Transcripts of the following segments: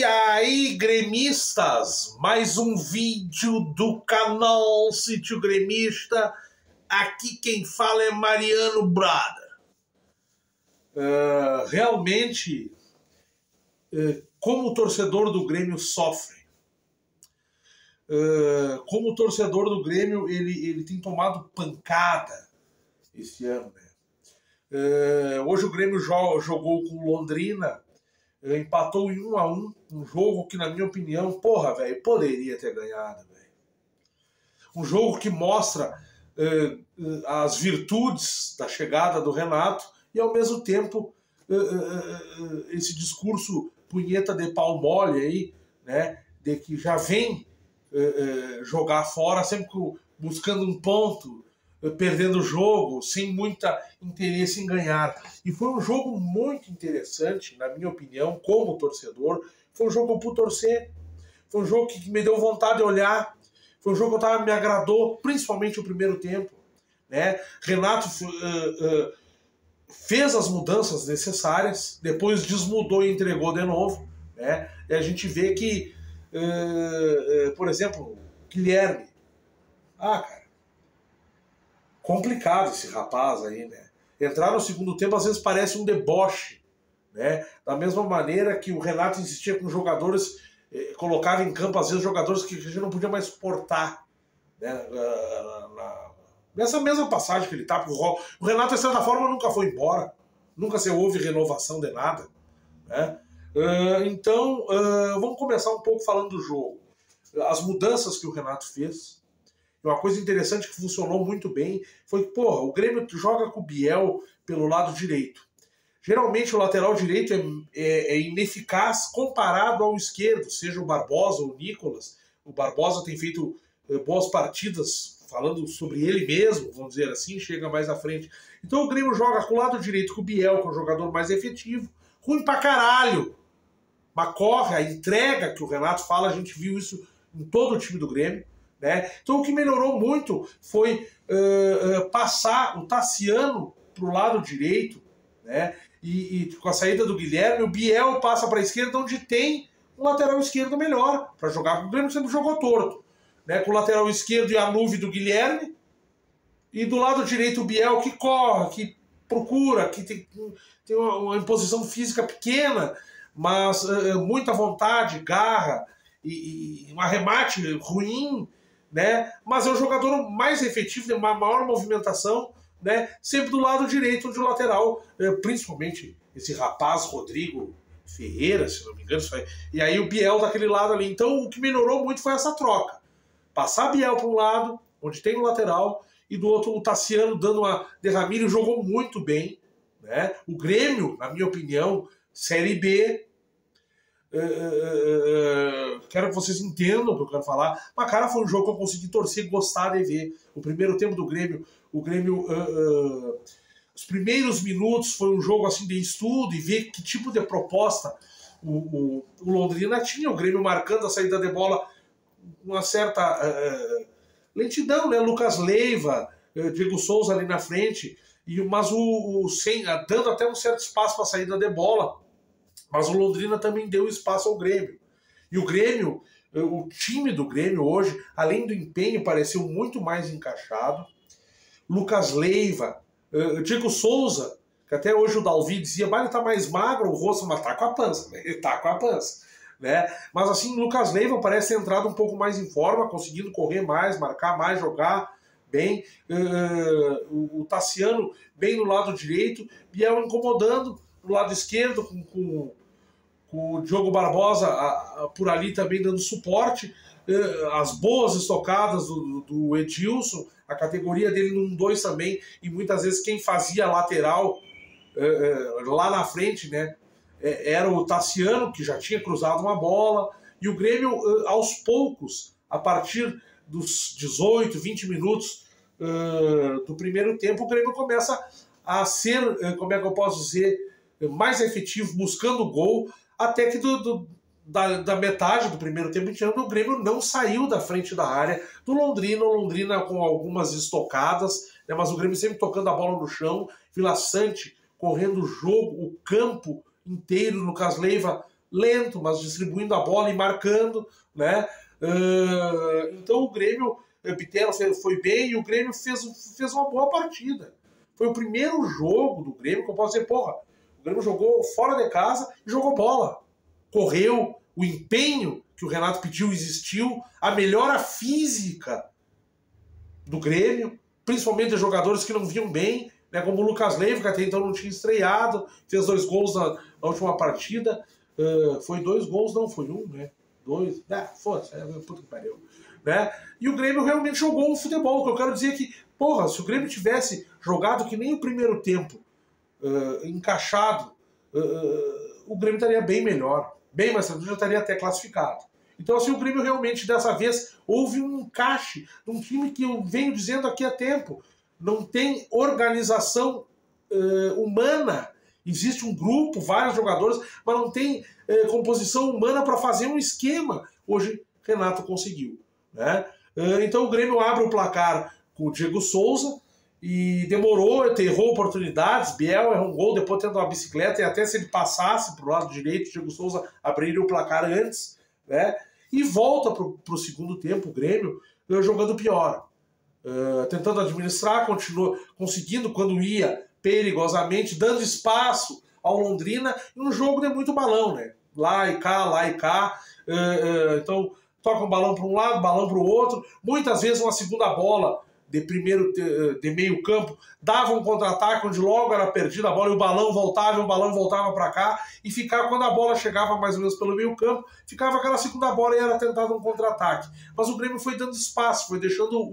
E aí, gremistas, mais um vídeo do canal Sítio Gremista. Aqui quem fala é Mariano Brother. Realmente, como o torcedor do Grêmio sofre. Como o torcedor do Grêmio, ele tem tomado pancada esse ano, né? Hoje o Grêmio jogou com Londrina. Empatou em 1-1, um jogo que, na minha opinião, poderia ter ganhado, velho. Um jogo que mostra as virtudes da chegada do Renato e, ao mesmo tempo, esse discurso punheta de pau mole aí, né, de que já vem jogar fora, sempre buscando um ponto, perdendo o jogo, sem muito interesse em ganhar. E foi um jogo muito interessante, na minha opinião, como torcedor. Foi um jogo por torcer. Foi um jogo que me deu vontade de olhar. Foi um jogo que me agradou, principalmente o primeiro tempo, né? Renato fez as mudanças necessárias, depois desmudou e entregou de novo, né? E a gente vê que, por exemplo, Guilherme. Cara, complicado esse rapaz aí, né? Entrar no segundo tempo às vezes parece um deboche, né? Da mesma maneira que o Renato insistia com jogadores, colocava em campo às vezes jogadores que a gente não podia mais suportar, né? Nessa mesma passagem que ele tá, o Renato de certa forma nunca foi embora, nunca se houve renovação de nada, né? Então vamos começar um pouco falando do jogo, as mudanças que o Renato fez. Uma coisa interessante que funcionou muito bem foi que, o Grêmio joga com o Biel pelo lado direito. Geralmente o lateral direito é ineficaz comparado ao esquerdo, seja o Barbosa ou o Nicolas. O Barbosa tem feito boas partidas, falando sobre ele mesmo, vamos dizer assim, chega mais à frente. Então o Grêmio joga com o lado direito com o Biel, que é o jogador mais efetivo, ruim pra caralho. Mas corre, a entrega que o Renato fala, a gente viu isso em todo o time do Grêmio. Né? Então o que melhorou muito foi passar o Tassiano para o lado direito, né? E com a saída do Guilherme, o Biel passa para a esquerda, onde tem um lateral esquerdo melhor para jogar. O Grêmio sempre jogou torto, né? Com o lateral esquerdo e a nuvem do Guilherme, e do lado direito o Biel que corre, que procura, que tem uma imposição física pequena, mas muita vontade, garra e um arremate ruim, né? Mas é o jogador mais efetivo, tem uma maior movimentação, né? Sempre do lado direito, onde o lateral, principalmente esse rapaz Rodrigo Ferreira, se não me engano, e aí o Biel daquele lado ali. Então o que melhorou muito foi essa troca. Passar Biel para um lado, onde tem o lateral, e do outro o Tassiano dando uma derraminha, jogou muito bem, né? O Grêmio, na minha opinião, Série B. Quero que vocês entendam o que eu quero falar. Mas, cara, foi um jogo que eu consegui torcer e gostar de ver. O primeiro tempo do Grêmio, os primeiros minutos foi um jogo assim de estudo e ver que tipo de proposta o Londrina tinha. O Grêmio marcando a saída de bola, uma certa lentidão, né? Lucas Leiva, Diego Souza ali na frente, mas dando até um certo espaço para a saída de bola. Mas o Londrina também deu espaço ao Grêmio. E o Grêmio, o time do Grêmio hoje, além do empenho, pareceu muito mais encaixado. Lucas Leiva, Diego Souza, que até hoje o Dalvi dizia, ele tá mais magro, o rosto, mas tá com a pança. Né? Ele tá com a pança. Né? Mas assim, Lucas Leiva parece ter entrado um pouco mais em forma, conseguindo correr mais, marcar mais, jogar bem. O Tassiano bem no lado direito, Biel incomodando no lado esquerdo, com o Diogo Barbosa por ali também dando suporte, as boas estocadas do Edilson, a categoria dele no 1-2 também, e muitas vezes quem fazia lateral lá na frente, né, era o Tassiano, que já tinha cruzado uma bola, e o Grêmio, aos poucos, a partir dos 18, 20 minutos do primeiro tempo, o Grêmio começa a ser, como é que eu posso dizer, mais efetivo, buscando o gol, até que da metade do primeiro tempo o Grêmio não saiu da frente da área do Londrina, o Londrina com algumas estocadas, né, mas o Grêmio sempre tocando a bola no chão, Vila Sante correndo o jogo, o campo inteiro, Lucas Leiva lento, mas distribuindo a bola e marcando, né? Então o Grêmio, Bitelo foi bem e o Grêmio fez uma boa partida. Foi o primeiro jogo do Grêmio que eu posso dizer, porra, o Grêmio jogou fora de casa e jogou bola. Correu, o empenho que o Renato pediu existiu, a melhora física do Grêmio, principalmente de jogadores que não vinham bem, né, como o Lucas Leiva, que até então não tinha estreado, fez 2 gols na última partida. Foi 2 gols, não, foi 1, né? 2, foda-se, puta que pariu. Né? E o Grêmio realmente jogou um futebol. O que eu quero dizer é que, porra, se o Grêmio tivesse jogado que nem o primeiro tempo, encaixado, o Grêmio estaria bem melhor, bem mais tranquilo, já estaria até classificado. Então, assim, o Grêmio realmente, dessa vez, houve um encaixe de um time que eu venho dizendo aqui há tempo. Não tem organização humana. Existe um grupo, vários jogadores, mas não tem composição humana para fazer um esquema. Hoje, Renato conseguiu. Né? Então, o Grêmio abre o placar com o Diego Souza e demorou, errou oportunidades. Biel errou um gol, depois tendo uma bicicleta, e até se ele passasse para o lado direito, o Diego Souza abriria o placar antes. Né? E volta para o segundo tempo o Grêmio jogando pior. Tentando administrar, continua conseguindo quando ia perigosamente, dando espaço ao Londrina, em um jogo de muito balão, né? Lá e cá. Então, toca um balão para um lado, balão para o outro. Muitas vezes uma segunda bola de meio campo dava um contra-ataque onde logo era perdida a bola e o balão voltava para cá e ficava, quando a bola chegava mais ou menos pelo meio campo, ficava aquela segunda bola e era tentado um contra-ataque. Mas o Grêmio foi dando espaço, foi deixando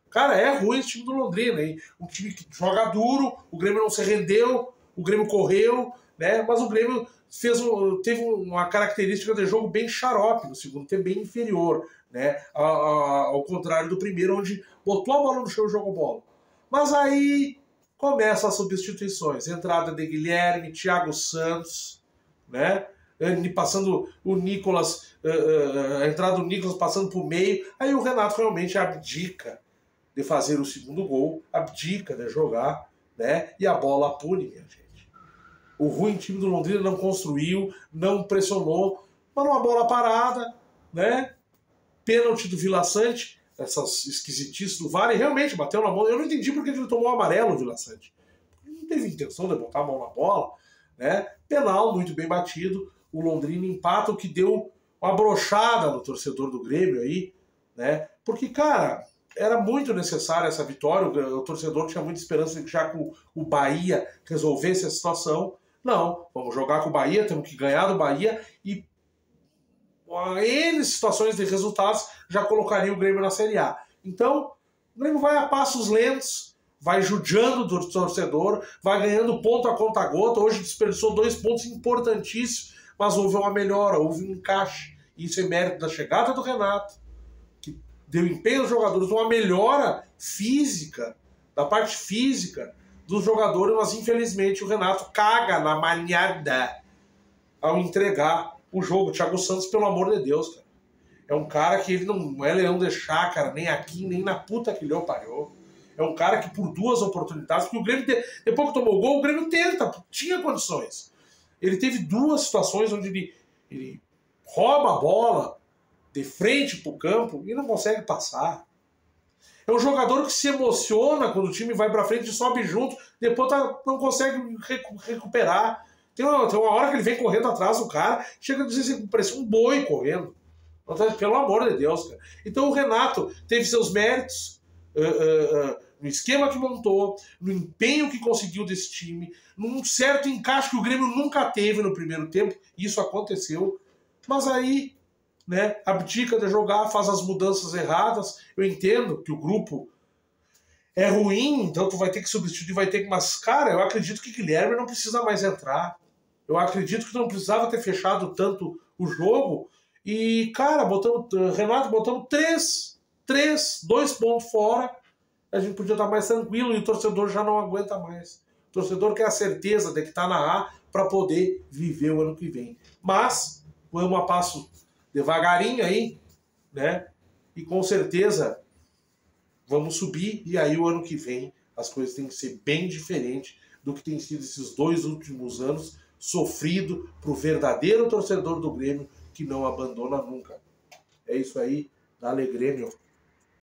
Cara, é ruim esse time do Londrina, hein? Um time que joga duro, o Grêmio não se rendeu, o Grêmio correu, né? Mas o Grêmio teve uma característica de jogo bem xarope no segundo tempo, bem inferior, né? Ao contrário do primeiro, onde botou a bola no chão e jogou bola. Mas aí começam as substituições. Entrada de Guilherme, Thiago Santos, né? Passando o Nicolas, a entrada do Nicolas passando por meio. Aí o Renato realmente abdica de fazer o segundo gol, abdica de jogar, né? E a bola pune, minha gente. O ruim time do Londrina não construiu, não pressionou, mas numa bola parada, né? Pênalti do Vila Sante, essas esquisitices do VAR, e realmente bateu na mão. Eu não entendi porque ele tomou o amarelo, o Vila Sante. Não teve intenção de botar a mão na bola, né? Penal, muito bem batido. O Londrina empata, o que deu uma brochada no torcedor do Grêmio aí, né? Porque, cara, era muito necessária essa vitória. O torcedor tinha muita esperança de que já com o Bahia resolvesse a situação. Não, vamos jogar com o Bahia, temos que ganhar do Bahia e N situações de resultados já colocaria o Grêmio na Série A. Então, o Grêmio vai a passos lentos, vai judiando do torcedor, vai ganhando ponto a conta-gota. Hoje desperdiçou 2 pontos importantíssimos, mas houve uma melhora, houve um encaixe. Isso é mérito da chegada do Renato, que deu empenho aos jogadores, uma melhora física, da parte física dos jogadores, mas infelizmente o Renato caga na manhada ao entregar o jogo. O Thiago Santos, pelo amor de Deus, cara, é um cara que ele não é leão de chácara, nem aqui, nem na puta que lhe pariu. É um cara que por 2 oportunidades, porque o Grêmio, depois que tomou o gol, o Grêmio tinha condições. Ele teve 2 situações onde ele rouba a bola de frente pro campo e não consegue passar. É um jogador que se emociona quando o time vai pra frente e sobe junto, depois não consegue recuperar. Tem uma hora que ele vem correndo atrás do cara, chega a dizer assim, parece um boi correndo. Pelo amor de Deus, cara. Então o Renato teve seus méritos no esquema que montou, no empenho que conseguiu desse time, num certo encaixe que o Grêmio nunca teve no primeiro tempo, e isso aconteceu. Mas aí, né, abdica de jogar, faz as mudanças erradas. Eu entendo que o grupo é ruim, então tu vai ter que substituir, vai ter que... Mas, cara, eu acredito que Guilherme não precisa mais entrar. Eu acredito que não precisava ter fechado tanto o jogo. E, cara, Renato botando 2 pontos fora, a gente podia estar mais tranquilo e o torcedor já não aguenta mais. O torcedor quer a certeza de que está na A para poder viver o ano que vem. Mas, vamos a passo devagarinho aí, né? E com certeza vamos subir, e aí o ano que vem as coisas têm que ser bem diferentes do que tem sido esses 2 últimos anos, sofrido para o verdadeiro torcedor do Grêmio que não abandona nunca. É isso aí, dale Grêmio.